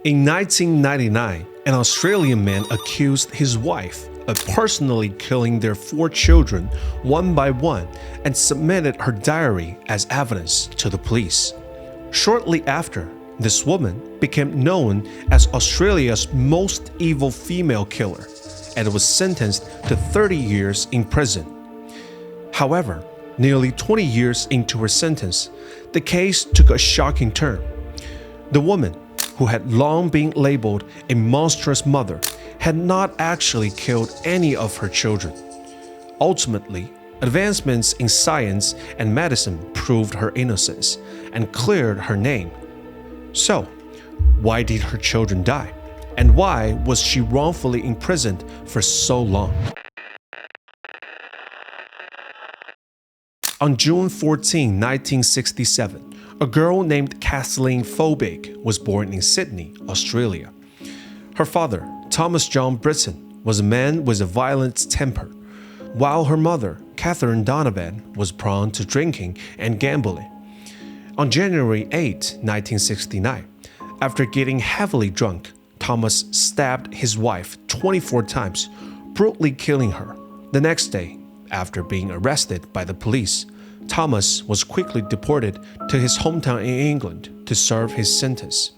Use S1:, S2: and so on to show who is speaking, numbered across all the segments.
S1: In 1999, an Australian man accused his wife of personally killing their 4 children one by one and submitted her diary as evidence to the police. Shortly after, this woman became known as Australia's most evil female killer and was sentenced to 30 years in prison. However, nearly 20 years into her sentence, the case took a shocking turn. The woman, who had long been labeled a monstrous mother, had not actually killed any of her children. Ultimately, advancements in science and medicine proved her innocence and cleared her name. So, why did her children die? And why was she wrongfully imprisoned for so long? On June 14, 1967, a girl named Kathleen Folbigg was born in Sydney, Australia. Her father, Thomas John Britton, was a man with a violent temper, while her mother, Catherine Donovan, was prone to drinking and gambling. On January 8, 1969, after getting heavily drunk, Thomas stabbed his wife 24 times, brutally killing her. The next day, after being arrested by the police, Thomas was quickly deported to his hometown in England to serve his sentence.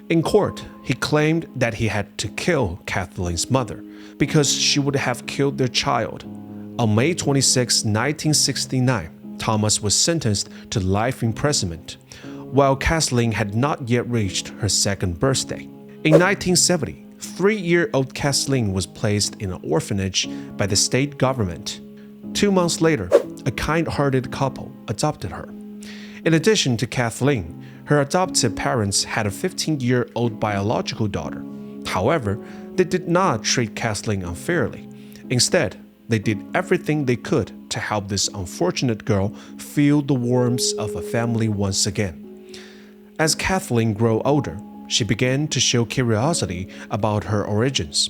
S1: In court, he claimed that he had to kill Kathleen's mother because she would have killed their child. On May 26, 1969, Thomas was sentenced to life imprisonment, while Kathleen had not yet reached her second birthday. In 1970, 3-year-old Kathleen was placed in an orphanage by the state government. 2 months later, a kind-hearted couple adopted her. In addition to Kathleen, her adoptive parents had a 15-year-old biological daughter. However, they did not treat Kathleen unfairly. Instead, they did everything they could to help this unfortunate girl feel the warmth of a family once again. As Kathleen grew older, she began to show curiosity about her origins.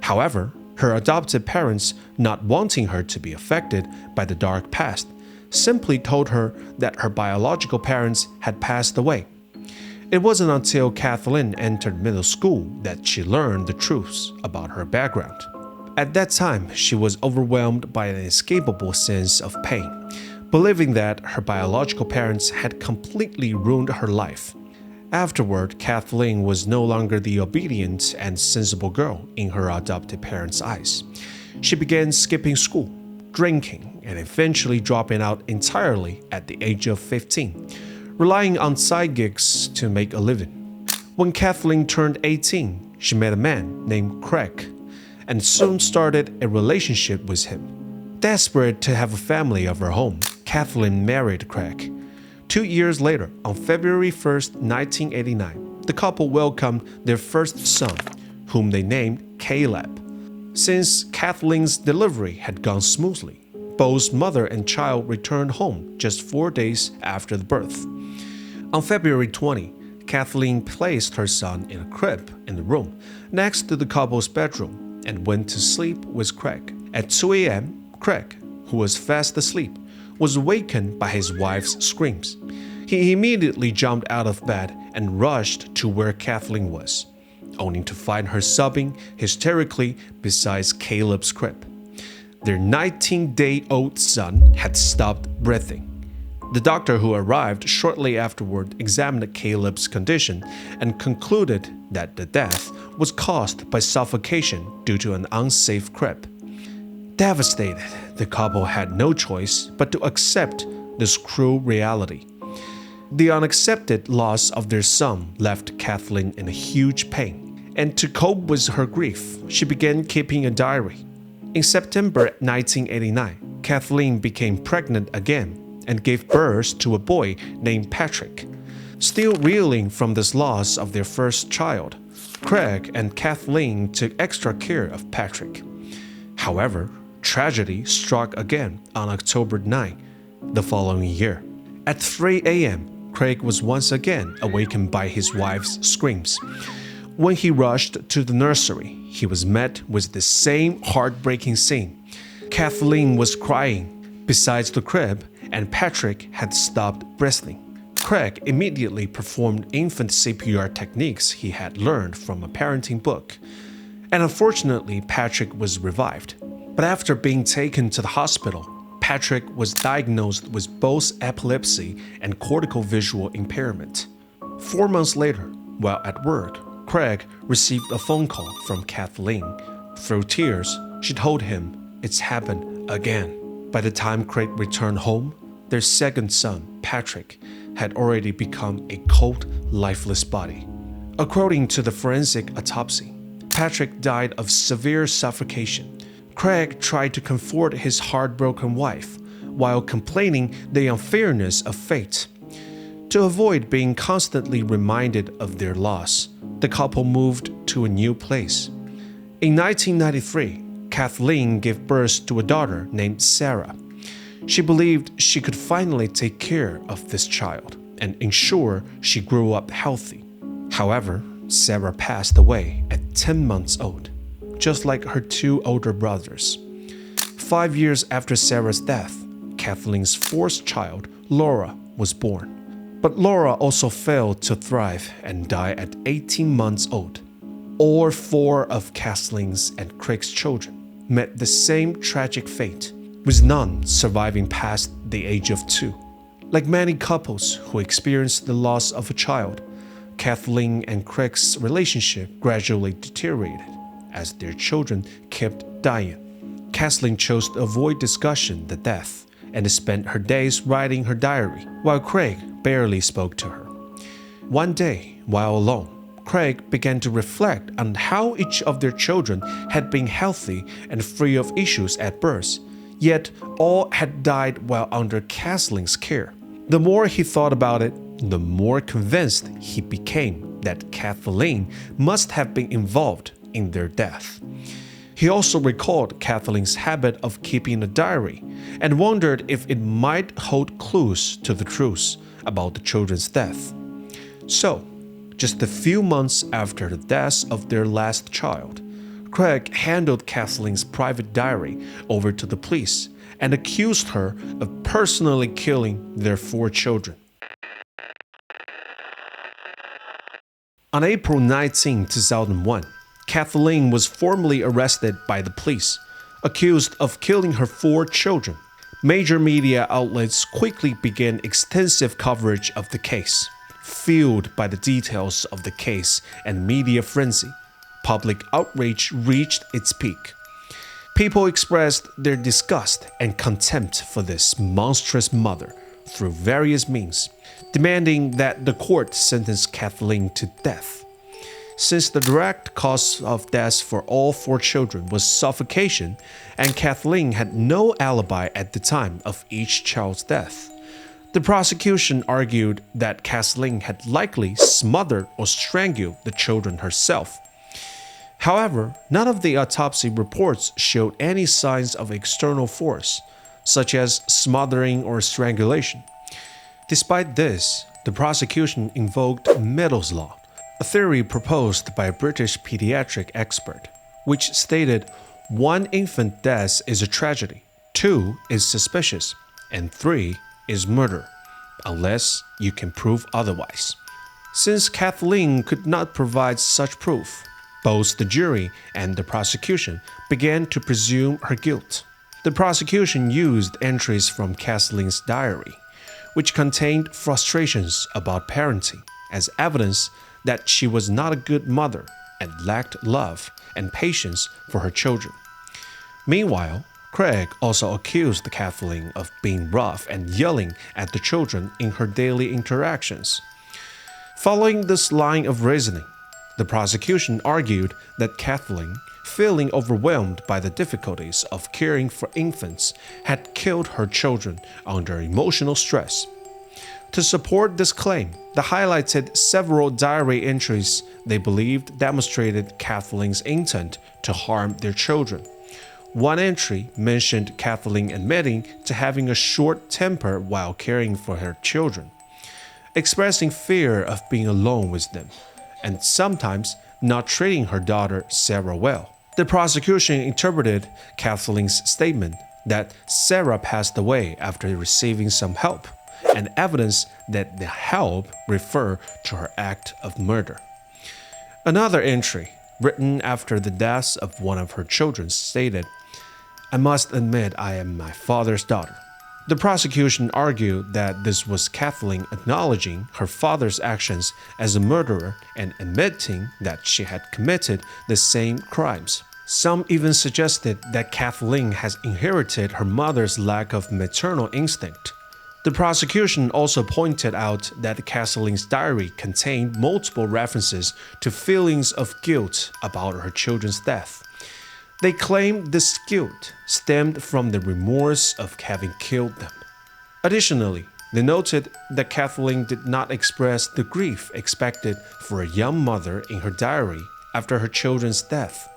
S1: However, her adoptive parents, not wanting her to be affected by the dark past, simply told her that her biological parents had passed away. It wasn't until Kathleen entered middle school that she learned the truths about her background. At that time, she was overwhelmed by an inescapable sense of pain, believing that her biological parents had completely ruined her life. Afterward, Kathleen was no longer the obedient and sensible girl in her adoptive parents' eyes. She began skipping school, drinking, and eventually dropping out entirely at the age of 15, relying on side gigs to make a living. When Kathleen turned 18, she met a man named Craig and soon started a relationship with him. Desperate to have a family of her own, Kathleen married Craig. 2 years later, on February 1st, 1989, the couple welcomed their first son, whom they named Caleb. Since Kathleen's delivery had gone smoothly, both mother and child returned home just 4 days after the birth. On February 20, Kathleen placed her son in a crib in the room next to the couple's bedroom and went to sleep with Craig. At 2 a.m., Craig, who was fast asleep, was awakened by his wife's screams. He immediately jumped out of bed and rushed to where Kathleen was, only to find her sobbing hysterically beside Caleb's crib. Their 19-day-old son had stopped breathing. The doctor who arrived shortly afterward examined Caleb's condition and concluded that the death was caused by suffocation due to an unsafe crib. Devastated, the couple had no choice but to accept this cruel reality. The unaccepted loss of their son left Kathleen in a huge pain, and to cope with her grief, she began keeping a diary. In September 1989, Kathleen became pregnant again and gave birth to a boy named Patrick. Still reeling from this loss of their first child, Craig and Kathleen took extra care of Patrick. However, tragedy struck again on October 9, the following year. At 3 a.m., Craig was once again awakened by his wife's screams. When he rushed to the nursery, he was met with the same heartbreaking scene. Kathleen was crying beside the crib, and Patrick had stopped breathing. Craig immediately performed infant CPR techniques he had learned from a parenting book, and unfortunately, Patrick was revived. But after being taken to the hospital, Patrick was diagnosed with both epilepsy and cortical visual impairment. 4 months later, while at work, Craig received a phone call from Kathleen. Through tears, she told him it's happened again. By the time Craig returned home, their second son, Patrick, had already become a cold, lifeless body. According to the forensic autopsy, Patrick died of severe suffocation. Craig tried to comfort his heartbroken wife while complaining the unfairness of fate. To avoid being constantly reminded of their loss, the couple moved to a new place. In 1993, Kathleen gave birth to a daughter named Sarah. She believed she could finally take care of this child and ensure she grew up healthy. However, Sarah passed away at 10 months old, just like her 2 older brothers. 5 years after Sarah's death, Kathleen's 4th child, Laura, was born. But Laura also failed to thrive and died at 18 months old. All 4 of Kathleen's and Craig's children met the same tragic fate, with none surviving past the age of 2. Like many couples who experience the loss of a child, Kathleen and Craig's relationship gradually deteriorated as their children kept dying. Kathleen chose to avoid discussing the death and spent her days writing her diary, while Craig barely spoke to her. One day, while alone, Craig began to reflect on how each of their children had been healthy and free of issues at birth, yet all had died while under Kathleen's care. The more he thought about it, the more convinced he became that Kathleen must have been involved in their death. He also recalled Kathleen's habit of keeping a diary and wondered if it might hold clues to the truth about the children's death. So, just a few months after the death of their last child, Craig handed Kathleen's private diary over to the police and accused her of personally killing their 4 children. On April 19, 2001, Kathleen was formally arrested by the police, accused of killing her 4 children. Major media outlets quickly began extensive coverage of the case. Fueled by the details of the case and media frenzy, public outrage reached its peak. People expressed their disgust and contempt for this monstrous mother through various means, demanding that the court sentence Kathleen to death. Since the direct cause of death for all 4 children was suffocation, and Kathleen had no alibi at the time of each child's death, the prosecution argued that Kathleen had likely smothered or strangled the children herself. However, none of the autopsy reports showed any signs of external force, such as smothering or strangulation. Despite this, the prosecution invoked Meadows' Law, a theory proposed by a British pediatric expert, which stated 1 infant death is a tragedy, 2 is suspicious, and 3 is murder, unless you can prove otherwise. Since Kathleen could not provide such proof, both the jury and the prosecution began to presume her guilt. The prosecution used entries from Kathleen's diary, which contained frustrations about parenting, as evidence that she was not a good mother and lacked love and patience for her children. Meanwhile, Craig also accused Kathleen of being rough and yelling at the children in her daily interactions. Following this line of reasoning, the prosecution argued that Kathleen, feeling overwhelmed by the difficulties of caring for infants, had killed her children under emotional stress. To support this claim, they highlighted several diary entries they believed demonstrated Kathleen's intent to harm their children. One entry mentioned Kathleen admitting to having a short temper while caring for her children, expressing fear of being alone with them, and sometimes not treating her daughter Sarah well. The prosecution interpreted Kathleen's statement that Sarah passed away after receiving some help and evidence that the help referred to her act of murder. Another entry, written after the deaths of one of her children, stated, "I must admit I am my father's daughter." The prosecution argued that this was Kathleen acknowledging her father's actions as a murderer and admitting that she had committed the same crimes. Some even suggested that Kathleen has inherited her mother's lack of maternal instinct. The prosecution also pointed out that Kathleen's diary contained multiple references to feelings of guilt about her children's death. They claimed this guilt stemmed from the remorse of having killed them. Additionally, they noted that Kathleen did not express the grief expected for a young mother in her diary after her children's death.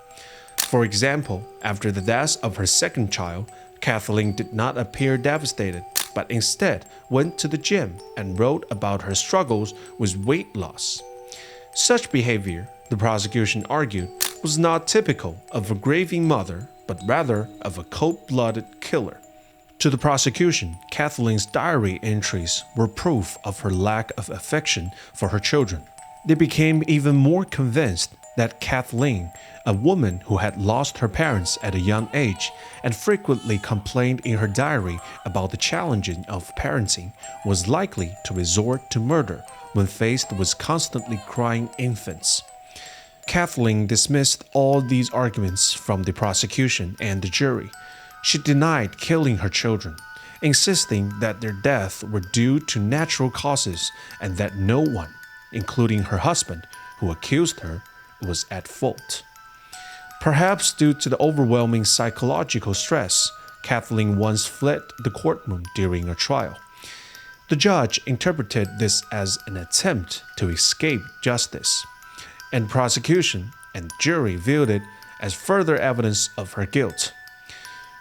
S1: For example, after the death of her second child, Kathleen did not appear devastated, but instead went to the gym and wrote about her struggles with weight loss. Such behavior, the prosecution argued, was not typical of a grieving mother, but rather of a cold-blooded killer. To the prosecution, Kathleen's diary entries were proof of her lack of affection for her children. They became even more convinced that Kathleen, a woman who had lost her parents at a young age and frequently complained in her diary about the challenges of parenting, was likely to resort to murder when faced with constantly crying infants. Kathleen dismissed all these arguments from the prosecution and the jury. She denied killing her children, insisting that their deaths were due to natural causes and that no one, including her husband, who accused her, was at fault. Perhaps due to the overwhelming psychological stress, Kathleen once fled the courtroom during a trial. The judge interpreted this as an attempt to escape justice, and prosecution and jury viewed it as further evidence of her guilt.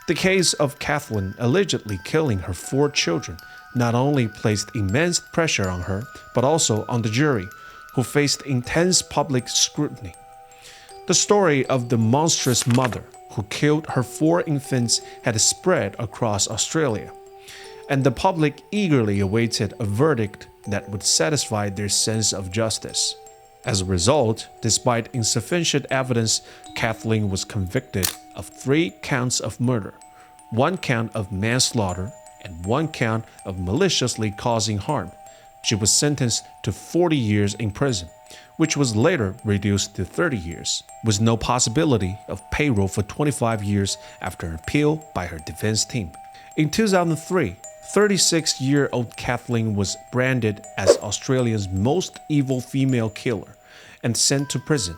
S1: The case of Kathleen allegedly killing her 4 children not only placed immense pressure on her, but also on the jury, who faced intense public scrutiny. The story of the monstrous mother who killed her 4 infants had spread across Australia, and the public eagerly awaited a verdict that would satisfy their sense of justice. As a result, despite insufficient evidence, Kathleen was convicted of 3 counts of murder, 1 count of manslaughter, and 1 count of maliciously causing harm. She was sentenced to 40 years in prison, which was later reduced to 30 years, with no possibility of parole for 25 years after an appeal by her defense team. In 2003, 36-year-old Kathleen was branded as Australia's most evil female killer and sent to prison.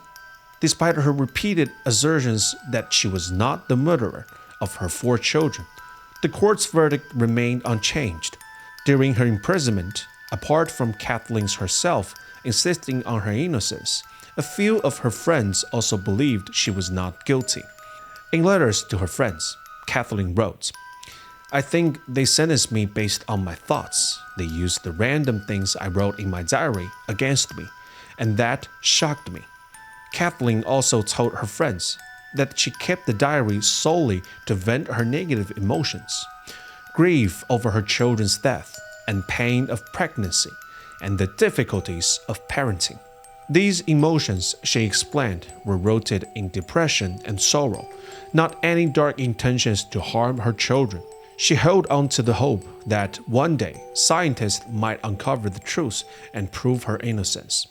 S1: Despite her repeated assertions that she was not the murderer of her 4 children, the court's verdict remained unchanged. During her imprisonment, apart from Kathleen's herself insisting on her innocence, a few of her friends also believed she was not guilty. In letters to her friends, Kathleen wrote, "I think they sentenced me based on my thoughts. They used the random things I wrote in my diary against me, and that shocked me." Kathleen also told her friends that she kept the diary solely to vent her negative emotions, grief over her children's death, and pain of pregnancy, and the difficulties of parenting. These emotions, she explained, were rooted in depression and sorrow, not any dark intentions to harm her children. She held on to the hope that one day scientists might uncover the truth and prove her innocence.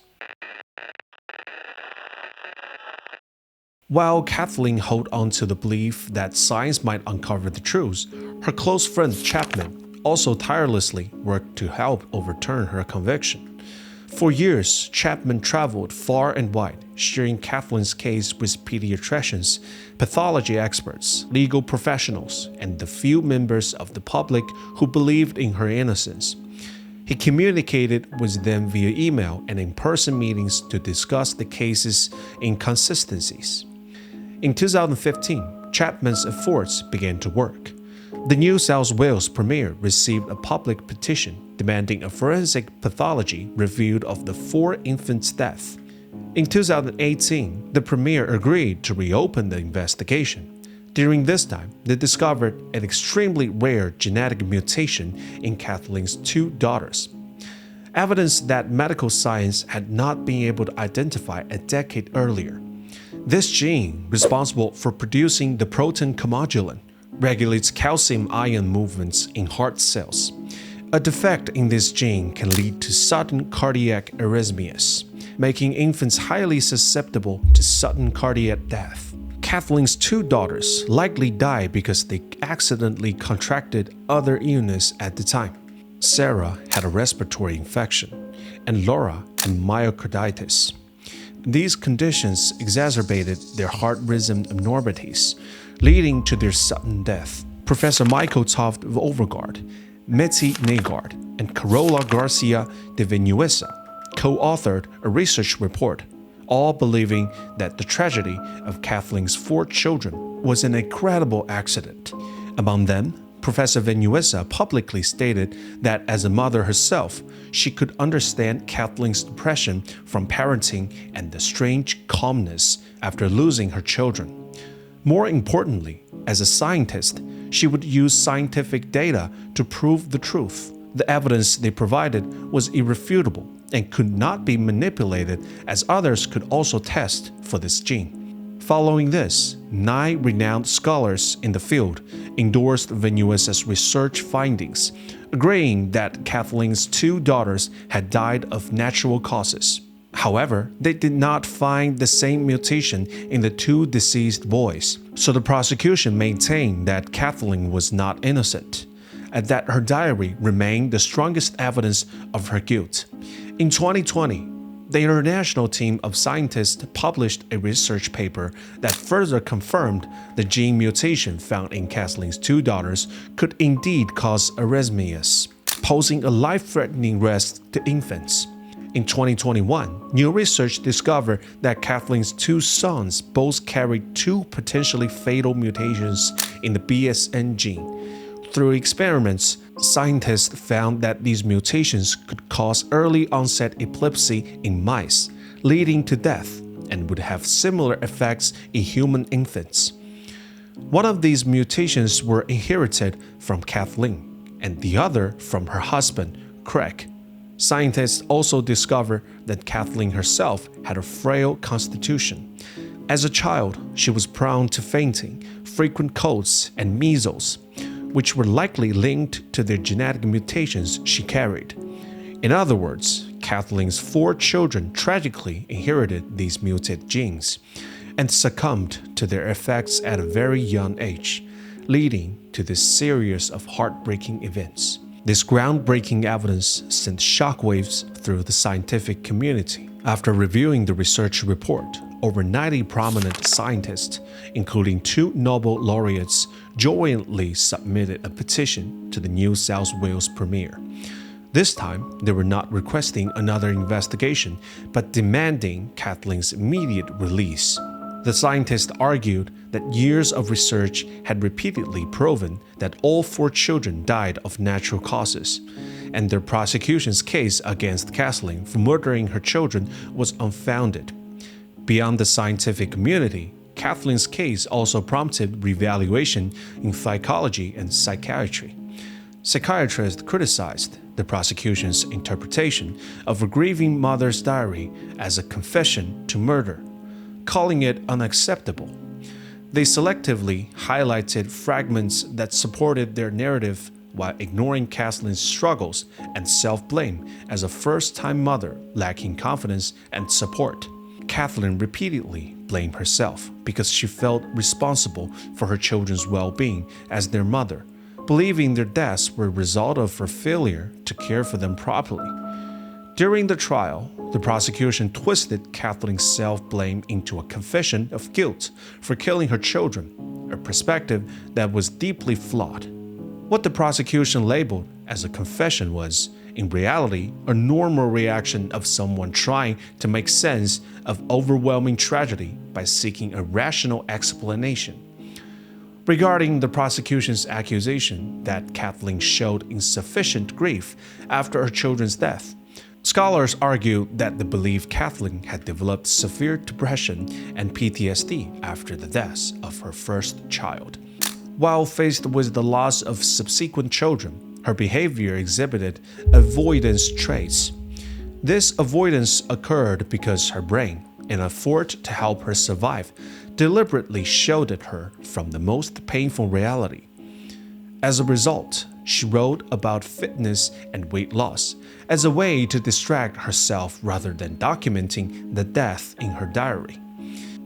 S1: While Kathleen held on to the belief that science might uncover the truth, her close friend Chapman also tirelessly worked to help overturn her conviction. For years, Chapman traveled far and wide, sharing Kathleen's case with pediatricians, pathology experts, legal professionals, and the few members of the public who believed in her innocence. He communicated with them via email and in-person meetings to discuss the case's inconsistencies. In 2015, Chapman's efforts began to work. The New South Wales Premier received a public petition demanding a forensic pathology review of the 4 infants' deaths. In 2018, the Premier agreed to reopen the investigation. During this time, they discovered an extremely rare genetic mutation in Kathleen's 2 daughters, evidence that medical science had not been able to identify a decade earlier. This gene, responsible for producing the protein commodulin, regulates calcium-ion movements in heart cells. A defect in this gene can lead to sudden cardiac arrhythmias, making infants highly susceptible to sudden cardiac death. Kathleen's 2 daughters likely died because they accidentally contracted other illness at the time. Sarah had a respiratory infection, and Laura had myocarditis. These conditions exacerbated their heart rhythm abnormalities, leading to their sudden death. Professor Michael Toft of Overgaard, Mitzi Nagard, and Carola Garcia de Vinuesa co-authored a research report, all believing that the tragedy of Kathleen's 4 children was an incredible accident. Among them, Professor Vinuesa publicly stated that as a mother herself, she could understand Kathleen's depression from parenting and the strange calmness after losing her children. More importantly, as a scientist, she would use scientific data to prove the truth. The evidence they provided was irrefutable and could not be manipulated, as others could also test for this gene. Following this, 9 renowned scholars in the field endorsed Vinuesa's research findings, agreeing that Kathleen's 2 daughters had died of natural causes. However, they did not find the same mutation in the 2 deceased boys, so the prosecution maintained that Kathleen was not innocent, and that her diary remained the strongest evidence of her guilt. In 2020, the international team of scientists published a research paper that further confirmed the gene mutation found in Kathleen's 2 daughters could indeed cause arrhythmias, posing a life-threatening risk to infants. In 2021, new research discovered that Kathleen's 2 sons both carried 2 potentially fatal mutations in the BSN gene. Through experiments, scientists found that these mutations could cause early onset epilepsy in mice, leading to death, and would have similar effects in human infants. One of these mutations were inherited from Kathleen, and the other from her husband, Craig. Scientists also discovered that Kathleen herself had a frail constitution. As a child, she was prone to fainting, frequent colds, and measles, which were likely linked to the genetic mutations she carried. In other words, Kathleen's 4 children tragically inherited these mutated genes and succumbed to their effects at a very young age, leading to this series of heartbreaking events. This groundbreaking evidence sent shockwaves through the scientific community. After reviewing the research report, over 90 prominent scientists, including 2 Nobel laureates, jointly submitted a petition to the New South Wales Premier. This time, they were not requesting another investigation, but demanding Kathleen's immediate release. The scientists argued that years of research had repeatedly proven that all 4 children died of natural causes, and their prosecution's case against Kathleen for murdering her children was unfounded. Beyond the scientific community, Kathleen's case also prompted revaluation in psychology and psychiatry. Psychiatrists criticized the prosecution's interpretation of a grieving mother's diary as a confession to murder, calling it unacceptable. They selectively highlighted fragments that supported their narrative while ignoring Kathleen's struggles and self-blame as a first-time mother lacking confidence and support. Kathleen repeatedly blamed herself because she felt responsible for her children's well-being as their mother, believing their deaths were a result of her failure to care for them properly. During the trial, the prosecution twisted Kathleen's self-blame into a confession of guilt for killing her children, a perspective that was deeply flawed. What the prosecution labeled as a confession was, in reality, a normal reaction of someone trying to make sense of overwhelming tragedy by seeking a rational explanation. Regarding the prosecution's accusation that Kathleen showed insufficient grief after her children's death, Scholars argue that they believe Kathleen had developed severe depression and PTSD after the death of her first child. While faced with the loss of subsequent children, her behavior exhibited avoidance traits. This avoidance occurred because her brain, in an effort to help her survive, deliberately shielded her from the most painful reality. As a result, she wrote about fitness and weight loss as a way to distract herself rather than documenting the death in her diary.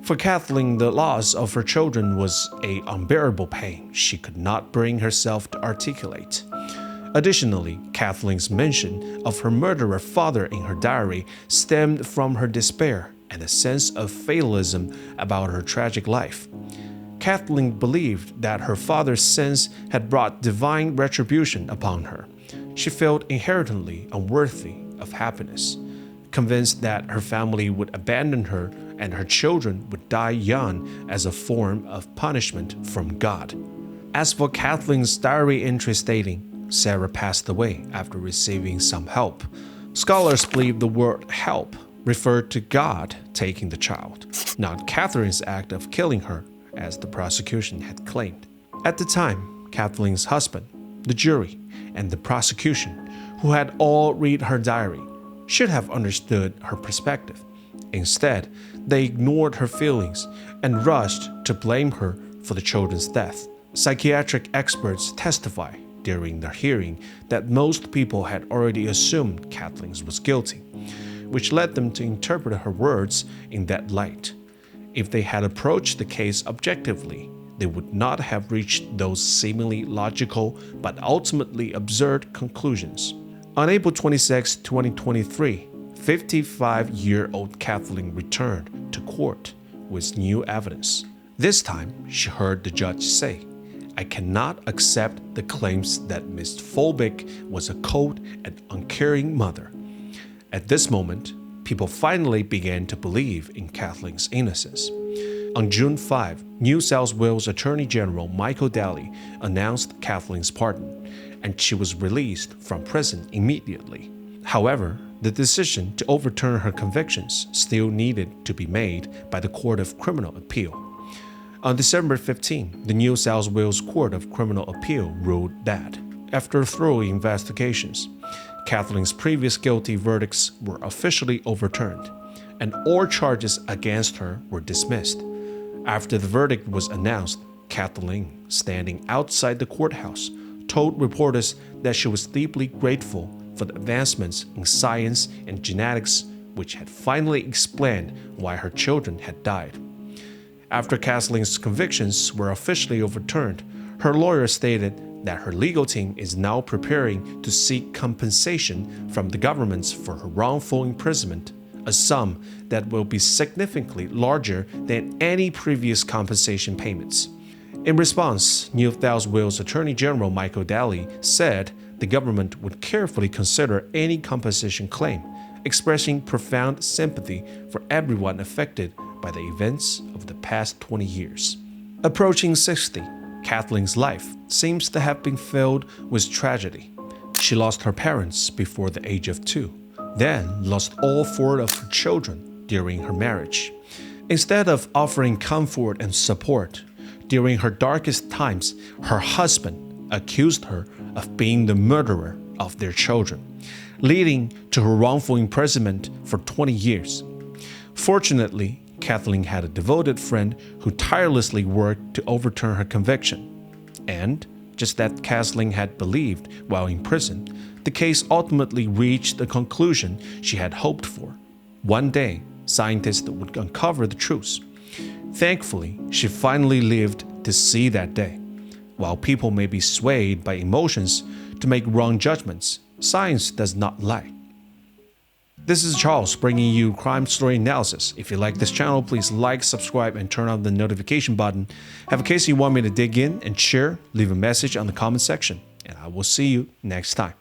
S1: For Kathleen, the loss of her children was an unbearable pain she could not bring herself to articulate. Additionally, Kathleen's mention of her murderer father in her diary stemmed from her despair and a sense of fatalism about her tragic life. Kathleen believed that her father's sins had brought divine retribution upon her. She felt inherently unworthy of happiness, convinced that her family would abandon her and her children would die young as a form of punishment from God. As for Kathleen's diary entry stating, Sarah passed away after receiving some help, scholars believe the word help referred to God taking the child, not Kathleen's act of killing her, as the prosecution had claimed. At the time, Kathleen's husband, the jury, and the prosecution, who had all read her diary, should have understood her perspective. Instead, they ignored her feelings and rushed to blame her for the children's death. Psychiatric experts testify during their hearing that most people had already assumed Kathleen was guilty, which led them to interpret her words in that light. If they had approached the case objectively, they would not have reached those seemingly logical but ultimately absurd conclusions. On April 26, 2023, 55-year-old Kathleen returned to court with new evidence. This time, she heard the judge say, "I cannot accept the claims that Ms. Folbigg was a cold and uncaring mother." At this moment, people finally began to believe in Kathleen's innocence. On June 5, New South Wales Attorney General Michael Daly announced Kathleen's pardon, and she was released from prison immediately. However, the decision to overturn her convictions still needed to be made by the Court of Criminal Appeal. On December 15, the New South Wales Court of Criminal Appeal ruled that, after thorough investigations, Kathleen's previous guilty verdicts were officially overturned, and all charges against her were dismissed. After the verdict was announced, Kathleen, standing outside the courthouse, told reporters that she was deeply grateful for the advancements in science and genetics which had finally explained why her children had died. After Kathleen's convictions were officially overturned, her lawyer stated that her legal team is now preparing to seek compensation from the government for her wrongful imprisonment, a sum that will be significantly larger than any previous compensation payments. In response, New South Wales Attorney General Michael Daly said the government would carefully consider any compensation claim, expressing profound sympathy for everyone affected by the events of the past 20 years. Approaching 60, Kathleen's life seems to have been filled with tragedy. She lost her parents before the age of 2, then lost all 4 of her children during her marriage. Instead of offering comfort and support, during her darkest times, her husband accused her of being the murderer of their children, leading to her wrongful imprisonment for 20 years. Fortunately, Kathleen had a devoted friend who tirelessly worked to overturn her conviction. And, just as Kathleen had believed while in prison, the case ultimately reached the conclusion she had hoped for. One day, scientists would uncover the truth. Thankfully, she finally lived to see that day. While people may be swayed by emotions to make wrong judgments, science does not lie. This is Charles bringing you crime story analysis. If you like this channel, please like, subscribe, and turn on the notification button. Have a case you want me to dig in and share, leave a message on the comment section, and I will see you next time.